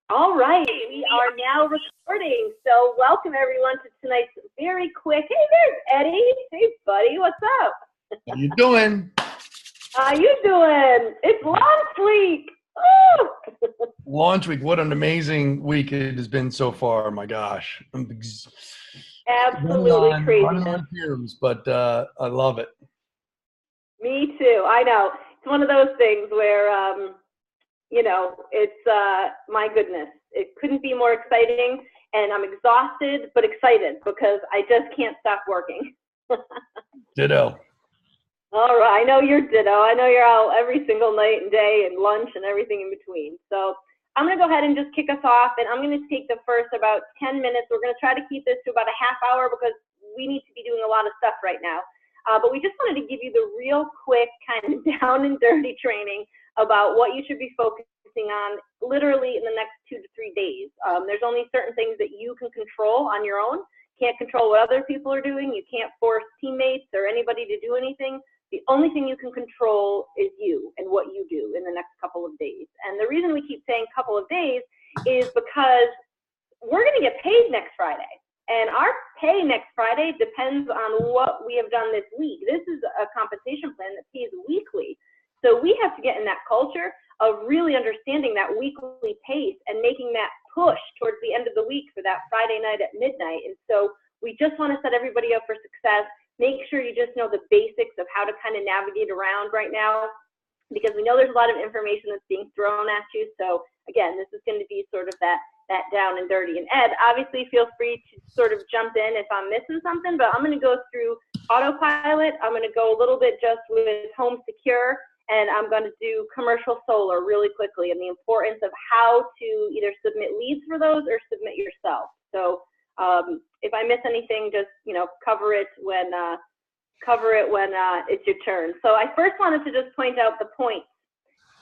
All right, we are now recording. So welcome everyone to tonight's very quick. Hey, there's Eddie. Hey, buddy, what's up? How you doing? How you doing? It's launch week. Woo! Launch week. What an amazing week it has been so far. My gosh. Absolutely running craziness. on fumes, but I love it. Me too. I know. It's one of those things where, it's, my goodness, it couldn't be more exciting. And I'm exhausted, but excited because I just can't stop working. Ditto. All right, I know you're ditto. I know you're out every single night and day and lunch and everything in between. So I'm going to go ahead and just kick us off, and I'm going to take the first about 10 minutes. We're going to try to keep this to about a half hour because we need to be doing a lot of stuff right now. But we just wanted to give you the real quick kind of down and dirty training about what you should be focusing on literally in the next 2 to 3 days. There's only certain things that you can control on your own. Can't control what other people are doing. You can't force teammates or anybody to do anything. The only thing you can control is you and what you do in the next couple of days. And the reason we keep saying couple of days is because we're going to get paid next Friday. And our pay next Friday depends on what we have done this week. This is a compensation plan that pays weekly. So we have to get in that culture of really understanding that weekly pace and making that push towards the end of the week for that Friday night at midnight. And so we just want to set everybody up for success. Make sure you just know the basics of how to kind of navigate around right now, because we know there's a lot of information that's being thrown at you. So again, this is going to be sort of that down and dirty. And Ed, obviously feel free to sort of jump in if I'm missing something, but I'm going to go through autopilot. I'm going to go a little bit just with home secure, and I'm going to do commercial solar really quickly and the importance of how to either submit leads for those or submit yourself. So if I miss anything, just, cover it when it's your turn. So I first wanted to just point out the points.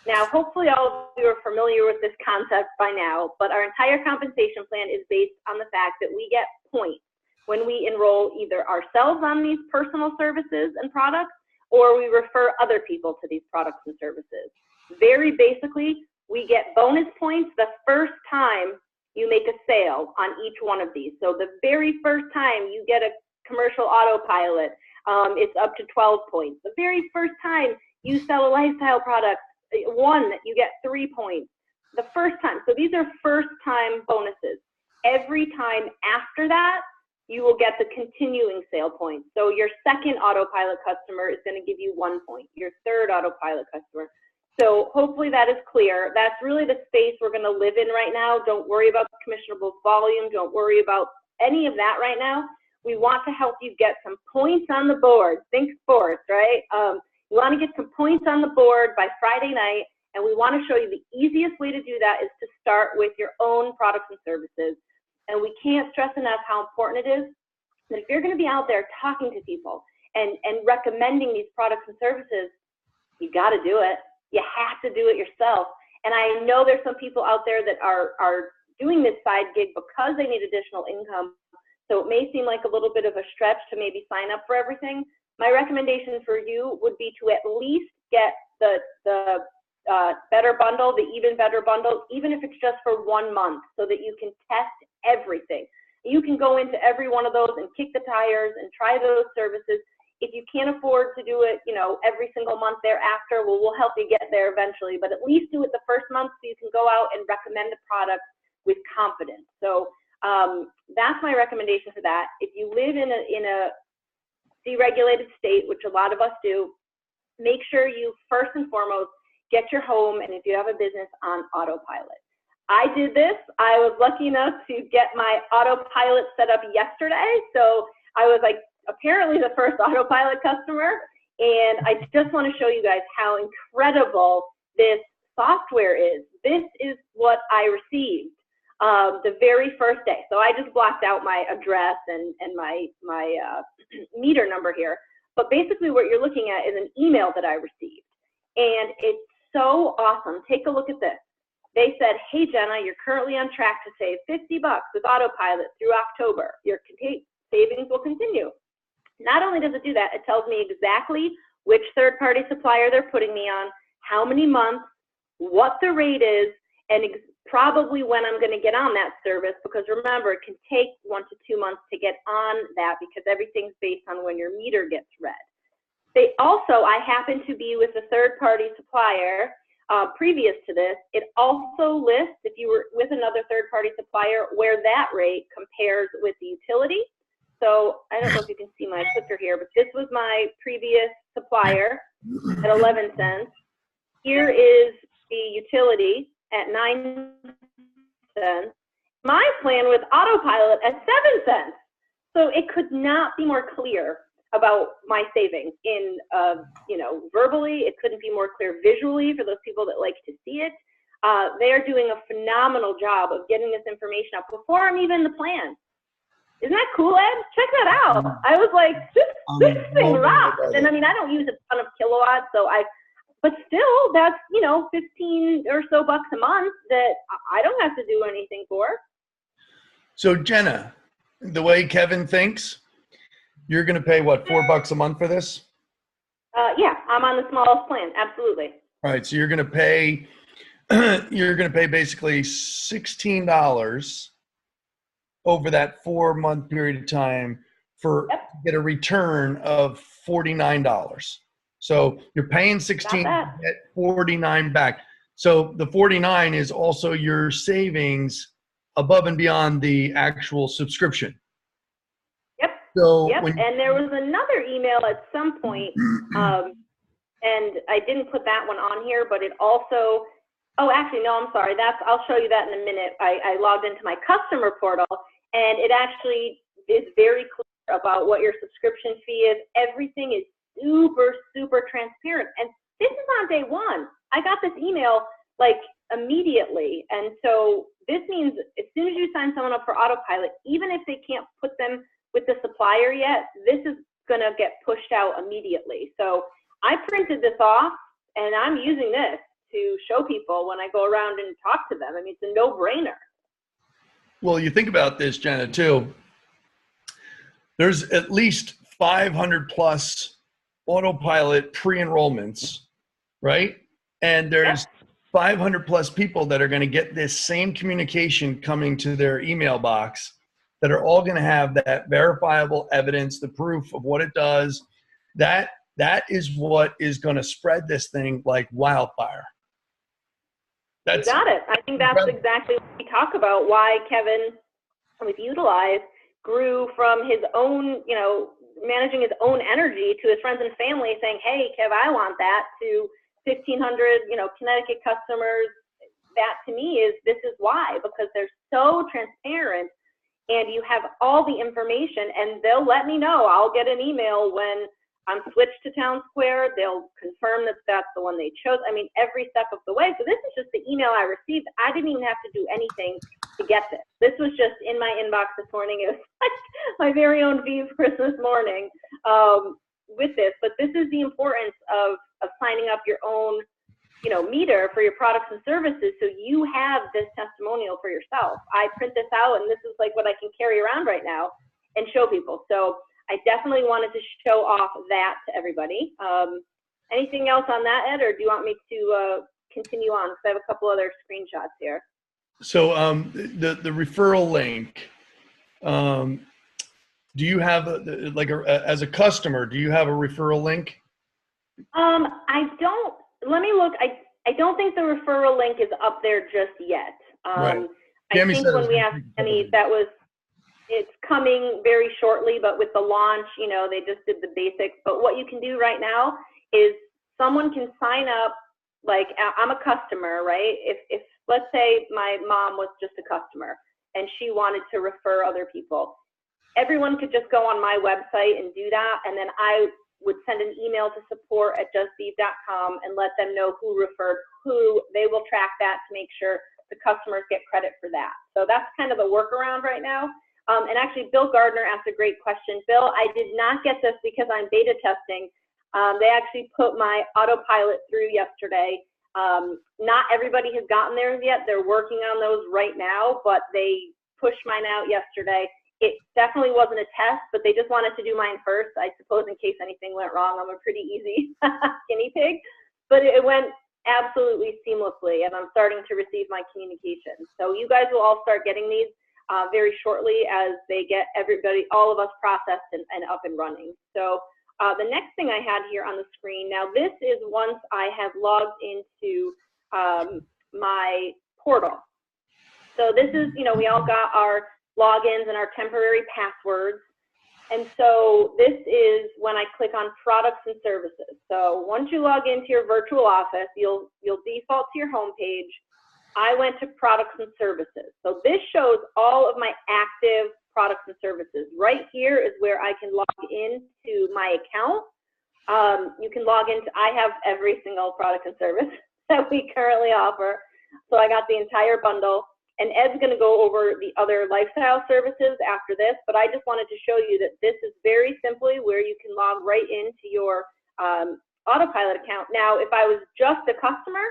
Now, hopefully all of you are familiar with this concept by now, but our entire compensation plan is based on the fact that we get points when we enroll either ourselves on these personal services and products, or we refer other people to these products and services. Very basically, we get bonus points the first time you make a sale on each one of these. So the very first time you get a commercial autopilot, it's up to 12 points. The very first time you sell a lifestyle product, you get 3 points. The first time, so these are first time bonuses. Every time after that, you will get the continuing sale points. So your second autopilot customer is going to give you 1 point, your third autopilot customer. So hopefully that is clear. That's really the space we're going to live in right now. Don't worry about commissionable volume. Don't worry about any of that right now. We want to help you get some points on the board. Think sports, right? We want to get some points on the board by Friday night, and we want to show you the easiest way to do that is to start with your own products and services. And we can't stress enough how important it is that if you're going to be out there talking to people and recommending these products and services, you got to do it. You have to do it yourself. And I know there's some people out there that are doing this side gig because they need additional income. So it may seem like a little bit of a stretch to maybe sign up for everything. My recommendation for you would be to at least get the better bundle, the even better bundle, even if it's just for 1 month, so that you can test everything. You can go into every one of those and kick the tires and try those services. If you can't afford to do it, every single month thereafter, we'll help you get there eventually, but at least do it the first month so you can go out and recommend a product with confidence. So that's my recommendation for that. If you live in a deregulated state, which a lot of us do, make sure you first and foremost get your home, and if you have a business, on autopilot. I did this. I was lucky enough to get my autopilot set up yesterday, so I was like apparently the first autopilot customer, and I just want to show you guys how incredible this software is. This is what I received the very first day. So I just blocked out my address and my meter number here. But basically what you're looking at is an email that I received. And it's so awesome. Take a look at this. They said, hey, Jenna, you're currently on track to save $50 with autopilot through October. Your savings will continue. Not only does it do that, it tells me exactly which third-party supplier they're putting me on, how many months, what the rate is, and probably when I'm going to get on that service, because remember, it can take 1 to 2 months to get on that because everything's based on when your meter gets read. I happen to be with a third-party supplier previous to this. It also lists, if you were with another third-party supplier, where that rate compares with the utility. So I don't know if you can see my clicker here, but this was my previous supplier at 11 cents. Here is the utility at 9 cents. My plan with autopilot at 7 cents. So it could not be more clear about my savings in, verbally. It couldn't be more clear visually for those people that like to see it. They are doing a phenomenal job of getting this information out before I'm even in the plan. Isn't that cool, Ed? Check that out. I was like, this thing rocks. And I mean, I don't use a ton of kilowatts, but still, that's, 15 or so bucks a month that I don't have to do anything for. So Jenna, the way Kevin thinks, you're going to pay what, $4 a month for this? Yeah, I'm on the smallest plan. Absolutely. All right. So you're going to pay basically $16 over that 4-month period of time to get a return of $49. So you're paying 16 to get 49 back. So the 49 is also your savings above and beyond the actual subscription. Yep. So And there was another email at some point, and I didn't put that one on here, but it also, actually, no, I'm sorry. I'll show you that in a minute. I logged into my customer portal, and it actually is very clear about what your subscription fee is. Everything is super, super transparent. And this is on day one. I got this email like immediately. And so this means as soon as you sign someone up for autopilot, even if they can't put them with the supplier yet, this is going to get pushed out immediately. So I printed this off, and I'm using this to show people when I go around and talk to them. I mean, it's a no-brainer. Well, you think about this, Jenna, too. There's at least 500 plus autopilot pre-enrollments, right? And there's 500 plus people that are going to get this same communication coming to their email box that are all going to have that verifiable evidence, the proof of what it does. That is what is going to spread this thing like wildfire. You got it. I think that's exactly what we talk about, why Kevin with Utilize grew from his own, managing his own energy to his friends and family saying, hey, Kev, I want that, to 1,500, Connecticut customers. That to me this is why, because they're so transparent and you have all the information, and they'll let me know. I'll get an email when I'm switched to Town Square. They'll confirm that that's the one they chose. I mean, every step of the way. So this is just the email I received. I didn't even have to do anything to get this. This was just in my inbox this morning. It was like my very own V's Christmas morning with this. But this is the importance of signing up your own, meter for your products and services, so you have this testimonial for yourself. I print this out, and this is like what I can carry around right now and show people. So I definitely wanted to show off that to everybody. Anything else on that, Ed, or do you want me to continue on? Because I have a couple other screenshots here. So the referral link, do you have as a customer, do you have a referral link? I don't. Let me look. I don't think the referral link is up there just yet. Right. I think when we asked Penny, it's coming very shortly, but with the launch, they just did the basics. But what you can do right now is someone can sign up, like I'm a customer, right? If let's say my mom was just a customer and she wanted to refer other people, everyone could just go on my website and do that. And then I would send an email to support@justbeef.com and let them know who referred who. They will track that to make sure the customers get credit for that. So that's kind of the workaround right now. And actually, Bill Gardner asked a great question. Bill, I did not get this because I'm beta testing. They actually put my autopilot through yesterday. Not everybody has gotten theirs yet. They're working on those right now, but they pushed mine out yesterday. It definitely wasn't a test, but they just wanted to do mine first, I suppose, in case anything went wrong. I'm a pretty easy guinea pig. But it went absolutely seamlessly, and I'm starting to receive my communications. So you guys will all start getting these very shortly as they get all of us processed and up and running. So the next thing I had here on the screen, now this is once I have logged into my portal. So this is, we all got our logins and our temporary passwords. And so this is when I click on products and services. So once you log into your virtual office, you'll default to your home page. I went to products and services. So this shows all of my active products and services. Right here is where I can log into my account. You can log into, I have every single product and service that we currently offer. So I got the entire bundle. And Ed's going to go over the other lifestyle services after this, but I just wanted to show you that this is very simply where you can log right into your Autopilot account. Now, if I was just a customer,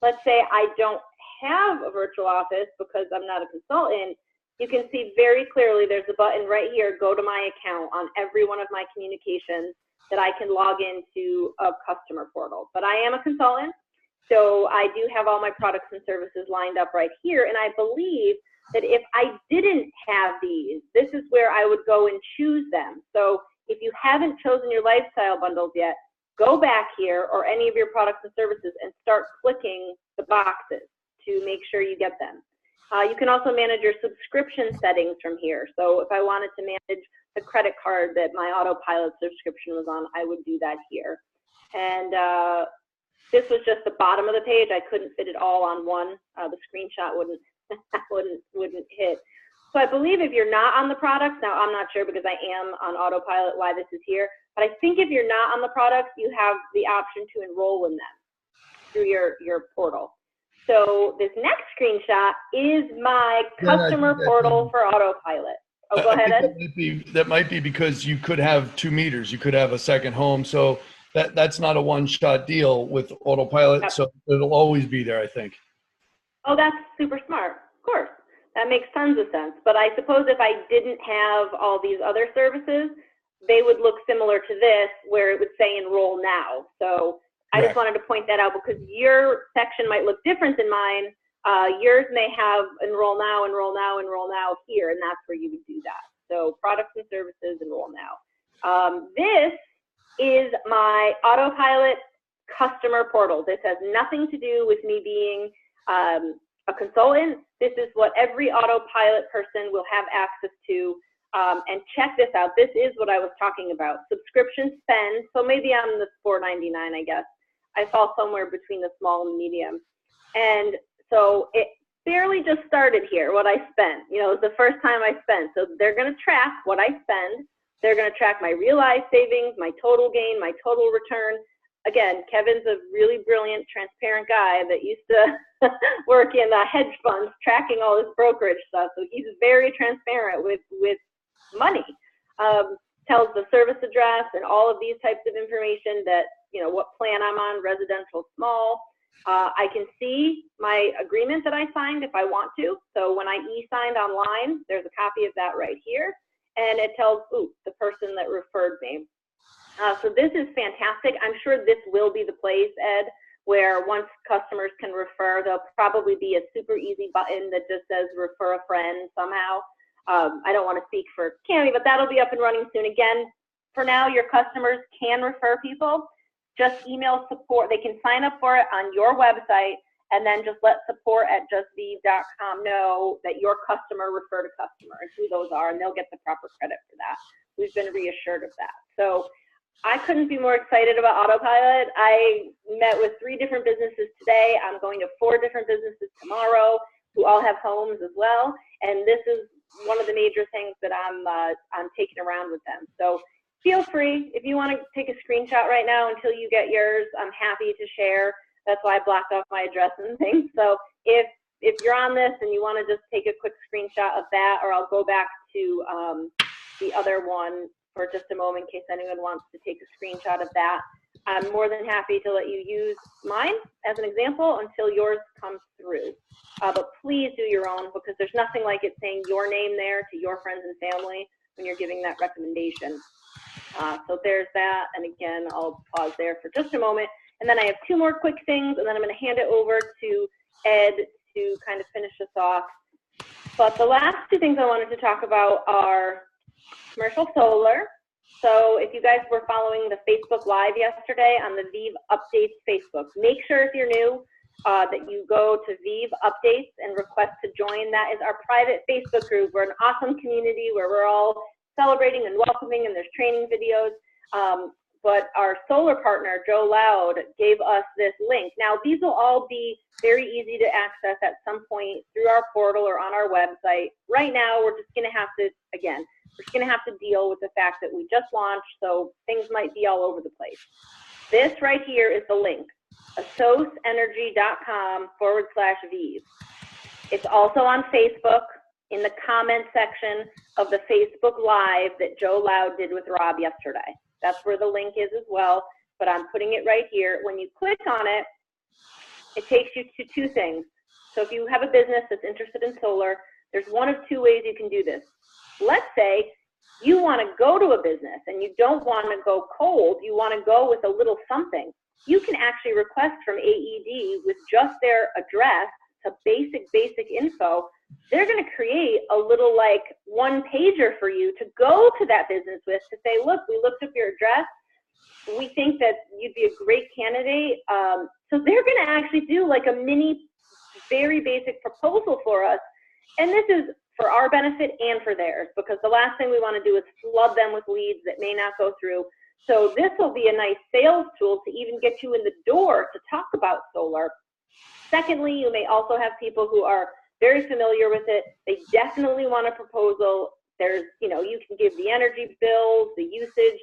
let's say I don't have a virtual office because I'm not a consultant, you can see very clearly there's a button right here, go to my account, on every one of my communications that I can log into a customer portal. But I am a consultant. So I do have all my products and services lined up right here. And I believe that if I didn't have these, this is where I would go and choose them. So if you haven't chosen your lifestyle bundles yet, go back here or any of your products and services and start clicking the boxes to make sure you get them. You can also manage your subscription settings from here. So if I wanted to manage the credit card that my Autopilot subscription was on, I would do that here. And this was just the bottom of the page. I couldn't fit it all on one. The screenshot wouldn't hit. So I believe if you're not on the products, now I'm not sure because I am on Autopilot why this is here, but I think if you're not on the products, you have the option to enroll in them through your portal. So this next screenshot is my customer portal for Autopilot. Oh, go ahead, Ed. That might be because you could have 2 meters. You could have a second home. So that's not a one-shot deal with Autopilot. Yep. So it'll always be there, I think. Oh, that's super smart. Of course. That makes tons of sense. But I suppose if I didn't have all these other services, they would look similar to this where it would say enroll now. So I just wanted to point that out because your section might look different than mine. Yours may have enroll now, enroll now, enroll now here, and that's where you would do that. So products and services, enroll now. This is my Autopilot customer portal. This has nothing to do with me being a consultant. This is what every Autopilot person will have access to. And check this out. This is what I was talking about. Subscription spend. So maybe I'm the $4.99, I guess. I fall somewhere between the small and medium. And so it barely just started here, what I spent. You know, it was the first time I spent. So they're going to track what I spend. They're going to track my realized savings, my total gain, my total return. Again, Kevin's a really brilliant, transparent guy that used to work in hedge funds, tracking all this brokerage stuff. So he's very transparent with money. Tells the service address and all of these types of information that, you know, what plan I'm on, residential, small. I can see my agreement that I signed if I want to. So when I e-signed online, there's a copy of that right here. And it tells, the person that referred me. So this is fantastic. I'm sure this will be the place, Ed, where once customers can refer, there'll probably be a super easy button that just says refer a friend somehow. I don't want to speak for Cami, but that'll be up and running soon. Again, for now, your customers can refer people. Just email support. They can sign up for it on your website and then just let support@justvive.com know that your customer referred a customer and who those are, and they'll get the proper credit for that. We've been reassured of that. So I couldn't be more excited about Autopilot. I met with 3 different businesses today. I'm going to 4 different businesses tomorrow who all have homes as well. And this is one of the major things that I'm taking around with them. So feel free, if you want to take a screenshot right now until you get yours, I'm happy to share. That's why I blocked off my address and things. So if you're on this and you want to just take a quick screenshot of that, or I'll go back to the other one for just a moment in case anyone wants to take a screenshot of that. I'm more than happy to let you use mine as an example until yours comes through. But please do your own, because there's nothing like it saying your name there to your friends and family when you're giving that recommendation. So there's that. And again, I'll pause there for just a moment. And then I have two more quick things, and then I'm going to hand it over to Ed to kind of finish us off. But the last two things I wanted to talk about are commercial solar. So if you guys were following the Facebook Live yesterday on the VEEV Updates Facebook, make sure if you're new that you go to VEEV Updates and request to join. That is our private Facebook group. We're an awesome community where we're all celebrating and welcoming, and there's training videos. But our solar partner, Joe Loud, gave us this link. Now, these will all be very easy to access at some point through our portal or on our website. Right now, we're just going to have to, again, we're just going to have to deal with the fact that we just launched, so things might be all over the place. This right here is the link, asosenergy.com/VEEV. It's also on Facebook in the comment section of the Facebook Live that Joe Loud did with Rob yesterday. That's where the link is as well, but I'm putting it right here. When you click on it, it takes you to two things. So if you have a business that's interested in solar, there's one of two ways you can do this. Let's say you want to go to a business and you don't want to go cold, you want to go with a little something. You can actually request from AED with just their address to basic info. They're going to create a little like one pager for you to go to that business with to say, look, we looked up your address. We think that you'd be a great candidate. So they're going to actually do like a mini, very basic proposal for us. And this is for our benefit and for theirs, because the last thing we want to do is flood them with leads that may not go through. So this will be a nice sales tool to even get you in the door to talk about solar. Secondly, you may also have people who are very familiar with it. They definitely want a proposal. There's, you know, you can give the energy bills, the usage,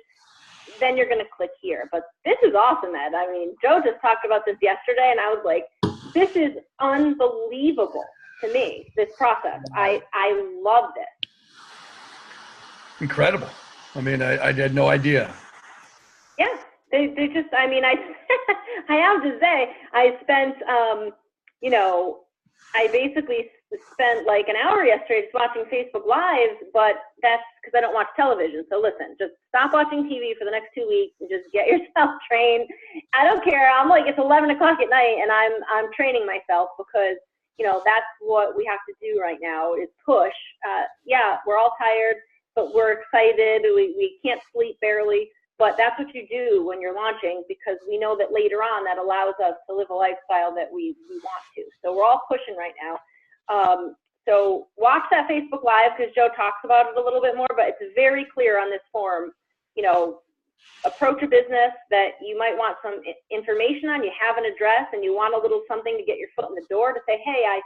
then you're going to click here. But this is awesome, Ed. I mean, Joe just talked about this yesterday, and I was like, this is unbelievable to me, this process. I love this. Incredible. I mean, I had no idea. Yeah, they just, I mean, I have to say, I spent, you know, I basically spent like an hour yesterday just watching Facebook Live, but that's because I don't watch television. So listen, just stop watching TV for the next 2 weeks and just get yourself trained. I don't care. I'm like, it's 11 o'clock at night and I'm training myself because, you know, that's what we have to do right now is push. Yeah, we're all tired, but we're excited. We can't sleep barely. But that's what you do when you're launching, because we know that later on that allows us to live a lifestyle that we want to. So we're all pushing right now. So watch that Facebook Live because Joe talks about it a little bit more, but it's very clear on this form, you know, approach a business that you might want some information on. You have an address and you want a little something to get your foot in the door to say, hey, I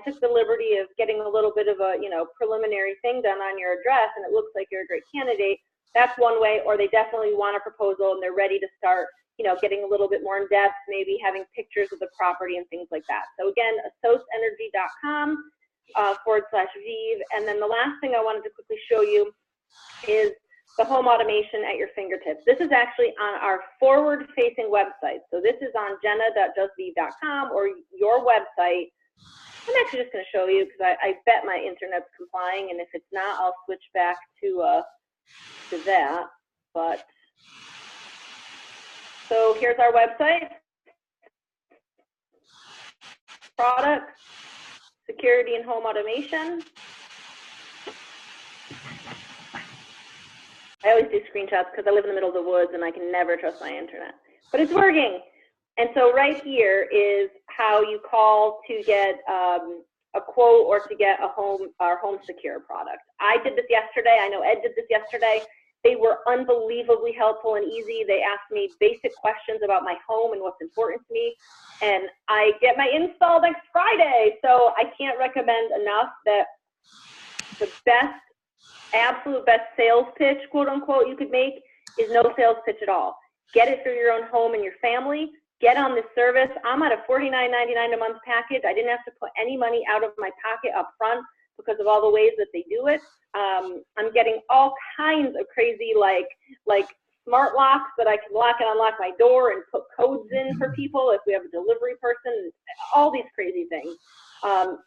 took the liberty of getting a little bit of a, you know, preliminary thing done on your address and it looks like you're a great candidate. That's one way, or they definitely want a proposal and they're ready to start, you know, getting a little bit more in depth, maybe having pictures of the property and things like that. So again, asosenergy.com /VEEV. And then the last thing I wanted to quickly show you is the home automation at your fingertips. This is actually on our forward-facing website. So this is on jenna.justveev.com or your website. I'm actually just going to show you because I bet my internet's complying, and if it's not, I'll switch back to that. But so here's our website. Products, security and home automation. I always do screenshots because I live in the middle of the woods and I can never trust my internet. But it's working. And so right here is how you call to get a quote or to get a our home secure product. I did this yesterday. I know Ed did this yesterday. They were unbelievably helpful and easy. They asked me basic questions about my home and what's important to me. And I get my install next Friday. So I can't recommend enough that the best, absolute best sales pitch, quote unquote, you could make is no sales pitch at all. Get it for your own home and your family. Get on this service. I'm at a $49.99 a month package. I didn't have to put any money out of my pocket up front because of all the ways that they do it. I'm getting all kinds of crazy like smart locks that I can lock and unlock my door and put codes in for people if we have a delivery person, all these crazy things. And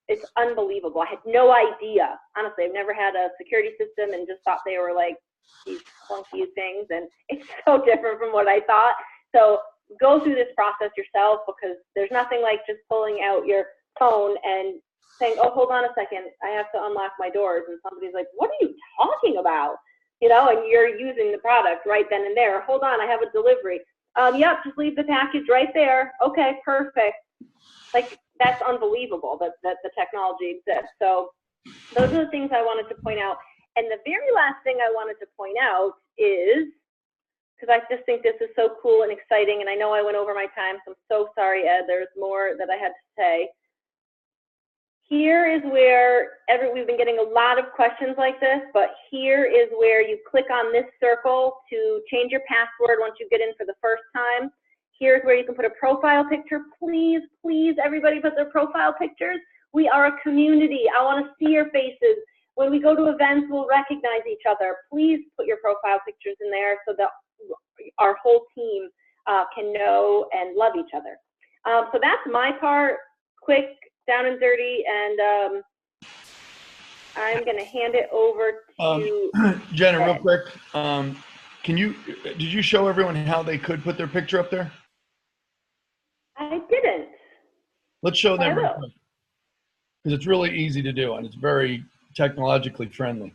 it's unbelievable. I had no idea. Honestly, I've never had a security system and just thought they were like these clunky things, and it's so different from what I thought. So go through this process yourself, because there's nothing like just pulling out your phone and saying, oh, hold on a second, I have to unlock my doors. And somebody's like, what are you talking about? You know, and you're using the product right then and there. Hold on, I have a delivery. Yep, just leave the package right there. Okay, perfect. Like, that's unbelievable that the technology exists. So those are the things I wanted to point out. And the very last thing I wanted to point out is, because I just think this is so cool and exciting, and I know I went over my time, so I'm so sorry, Ed. There's more that I had to say. Here is where we've been getting a lot of questions like this, but here is where you click on this circle to change your password once you get in for the first time. Here's where you can put a profile picture. Please, please, everybody put their profile pictures. We are a community. I want to see your faces. When we go to events, we'll recognize each other. Please put your profile pictures in there so that our whole team can know and love each other. So that's my part, quick, down and dirty, and I'm going to hand it over to Jenna, Ed. real quick. Did you show everyone how they could put their picture up there? I didn't. Let's show them I real will. quick, because it's really easy to do and it's very technologically friendly.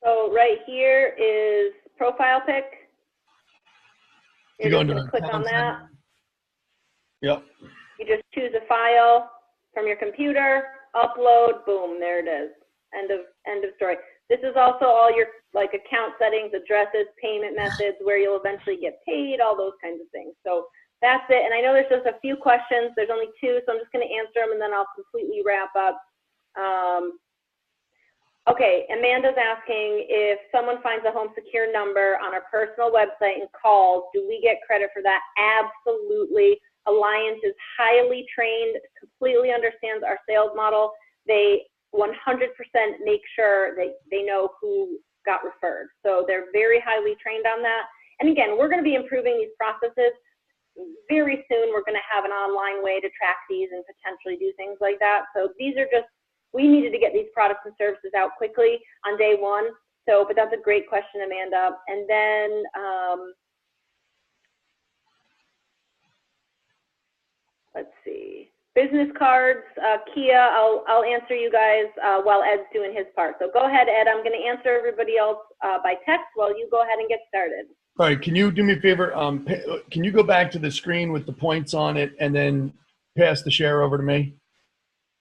So right here is profile pic. You You're go just into going to click on accounts. that. Yep. You just choose a file from your computer, upload, boom, there it is. End of story. This is also all your like account settings, addresses, payment methods, where you'll eventually get paid, all those kinds of things. So that's it. And I know there's just a few questions. There's only 2, so I'm just going to answer them and then I'll completely wrap up. Okay, Amanda's asking, if someone finds a home secure number on our personal website and calls, do we get credit for that? Absolutely. Alliance is highly trained, completely understands our sales model. They 100% make sure that they know who got referred. So they're very highly trained on that. And again, we're going to be improving these processes. Very soon, we're going to have an online way to track these and potentially do things like that. So these are just, we needed to get these products and services out quickly on day one. So, but that's a great question, Amanda. And then, let's see, business cards, Kia, I'll answer you guys while Ed's doing his part. So go ahead, Ed. I'm going to answer everybody else by text while you go ahead and get started. All right. Can you do me a favor? Can you go back to the screen with the points on it and then pass the share over to me?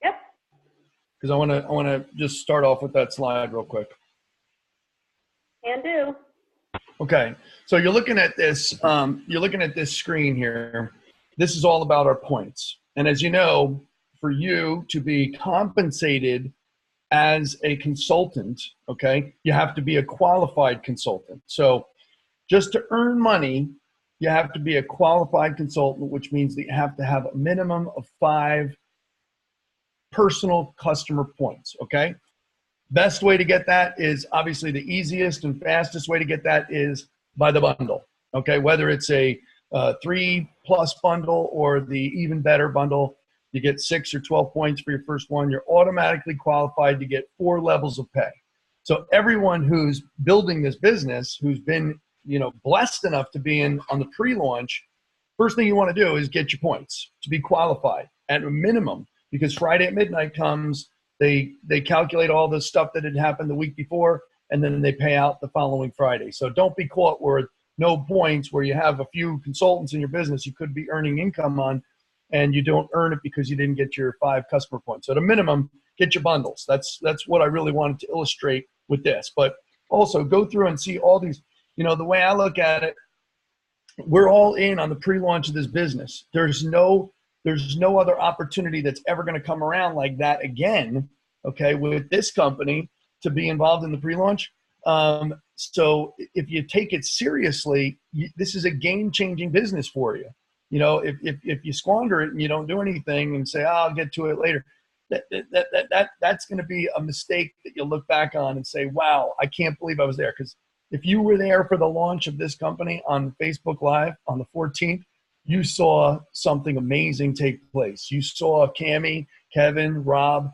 Yep. Because I want to just start off with that slide real quick. Can do. Okay. So you're looking at this. You're looking at this screen here. This is all about our points. And as you know, for you to be compensated as a consultant, okay, you have to be a qualified consultant. So just to earn money, you have to be a qualified consultant, which means that you have to have a minimum of 5 personal customer points, okay? Best way to get that is obviously the easiest and fastest way to get that is by the bundle, okay? Whether it's a 3+ bundle or the even better bundle, you get 6 or 12 points for your first one. You're automatically qualified to get 4 levels of pay. So everyone who's building this business, who's been blessed enough to be on the pre-launch, first thing you want to do is get your points to be qualified at a minimum, because Friday at midnight comes, they calculate all the stuff that had happened the week before, and then they pay out the following Friday. So don't be caught with no points where you have a few consultants in your business you could be earning income on, and you don't earn it because you didn't get your 5 customer points. So at a minimum, get your bundles. That's what I really wanted to illustrate with this. But also go through and see all these. The way I look at it, we're all in on the pre-launch of this business. There's no other opportunity that's ever going to come around like that again, okay, with this company to be involved in the pre-launch. So if you take it seriously, this is a game-changing business for you. If you squander it and you don't do anything and say, I'll get to it later, that's going to be a mistake that you'll look back on and say, wow, I can't believe I was there. Because if you were there for the launch of this company on Facebook Live on the 14th, you saw something amazing take place. You saw Cammie, Kevin, Rob,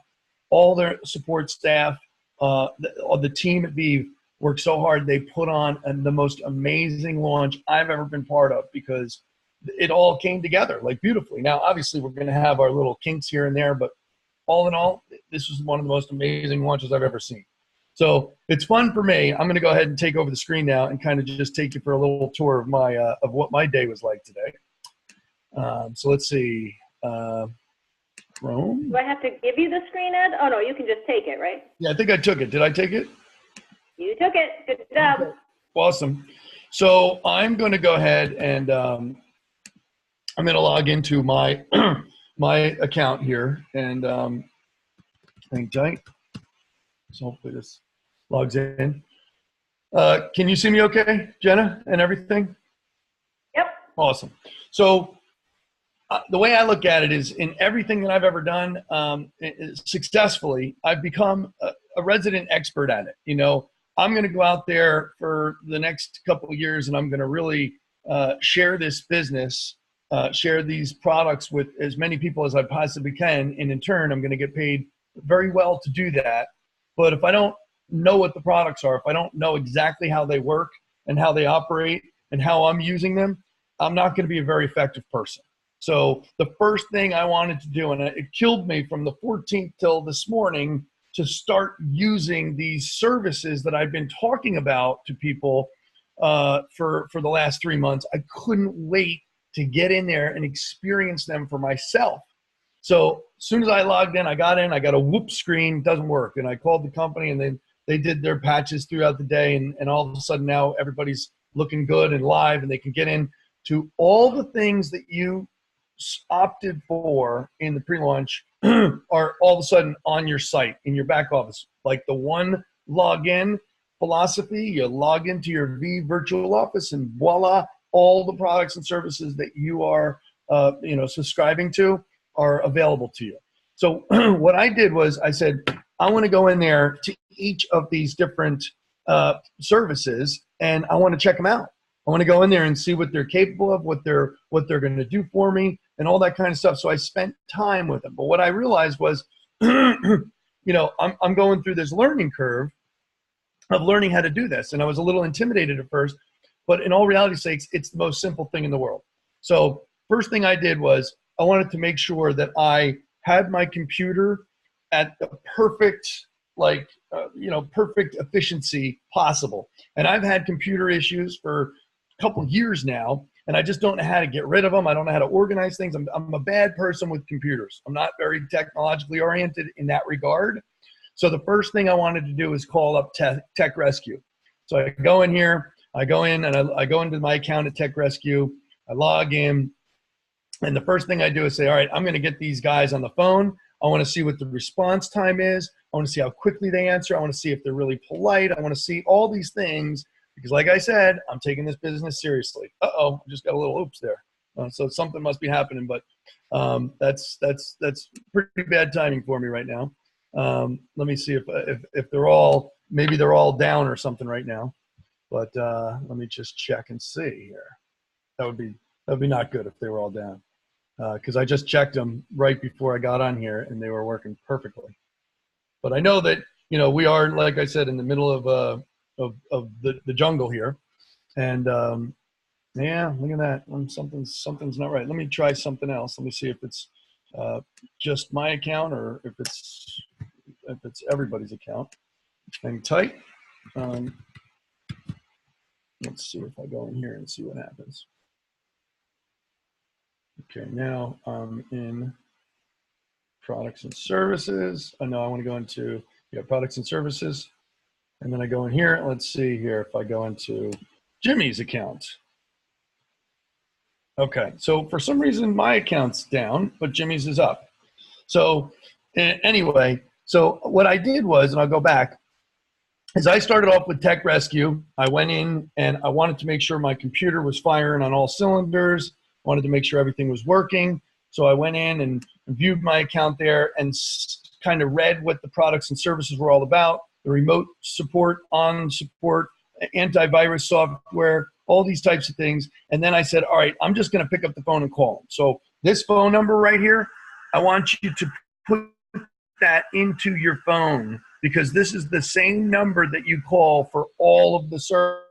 all their support staff, the team at Vive worked so hard. They put on the most amazing launch I've ever been part of, because it all came together like beautifully. Now, obviously, we're going to have our little kinks here and there, but all in all, this was one of the most amazing launches I've ever seen. So it's fun for me. I'm going to go ahead and take over the screen now and kind of just take you for a little tour of my of what my day was like today. So let's see. Chrome. Do I have to give you the screen, Ed? Oh, no, you can just take it, right? Yeah, I think I took it. Did I take it? You took it. Good job. Okay. Awesome. So I'm going to go ahead and I'm going to log into my my account here and hang tight. So hopefully this logs in. Can you see me okay, Jenna, and everything? Yep. Awesome. So the way I look at it is in everything that I've ever done successfully, I've become a resident expert at it. You know, I'm going to go out there for the next couple of years and I'm going to really share this business, share these products with as many people as I possibly can. And in turn, I'm going to get paid very well to do that. But if I don't know what the products are, if I don't know exactly how they work and how they operate and how I'm using them, I'm not going to be a very effective person. So the first thing I wanted to do, and it killed me from the 14th till this morning, to start using these services that I've been talking about to people for the last 3 months. I couldn't wait to get in there and experience them for myself. So as soon as I logged in, I got a whoop screen, doesn't work. And I called the company and then they did their patches throughout the day. And all of a sudden now everybody's looking good and live and they can get in to all the things that you opted for in the pre-launch are all of a sudden on your site in your back office. Like the one login philosophy, you log into your V virtual office and voila, all the products and services that you are subscribing to are available to you. So what I did was I said, I want to go in there to each of these different services and I want to check them out. I want to go in there and see what they're capable of, what they're going to do for me, and all that kind of stuff. So I spent time with them. But what I realized was, I'm going through this learning curve of learning how to do this, and I was a little intimidated at first. But in all reality's sakes, it's the most simple thing in the world. So first thing I did was I wanted to make sure that I had my computer at the perfect perfect efficiency possible. And I've had computer issues for couple years now, and I just don't know how to get rid of them. I don't know how to organize things. I'm a bad person with computers. I'm not very technologically oriented in that regard. So the first thing I wanted to do is call up Tech Rescue. So I go in here, I go into my account at Tech Rescue, I log in, and the first thing I do is say, all right, I'm going to get these guys on the phone. I want to see what the response time is. I want to see how quickly they answer. I want to see if they're really polite. I want to see all these things. Because like I said, I'm taking this business seriously. Uh-oh, I just got a little oops there. So something must be happening, but that's pretty bad timing for me right now. Let me see if they're all, maybe they're all down or something right now. But let me just check and see here. That would be not good if they were all down. Because I just checked them right before I got on here and they were working perfectly. But I know that, we are, like I said, in the middle of the jungle here, and yeah, look at that. Something's not right. Let me try something else. Let me see if it's just my account or if it's everybody's account. Hang tight. Let's see if I go in here and see what happens. Okay, now I'm in products and services. I know I want to go into products and services. And then I go in here, let's see here if I go into Jimmy's account. Okay, so for some reason my account's down, but Jimmy's is up. So anyway, so what I did was, and I'll go back, is I started off with Tech Rescue. I went in and I wanted to make sure my computer was firing on all cylinders. I wanted to make sure everything was working. So I went in and viewed my account there and kind of read what the products and services were all about. The remote support, on support, antivirus software, all these types of things. And then I said, all right, I'm just going to pick up the phone and call them. So this phone number right here, I want you to put that into your phone because this is the same number that you call for all of the services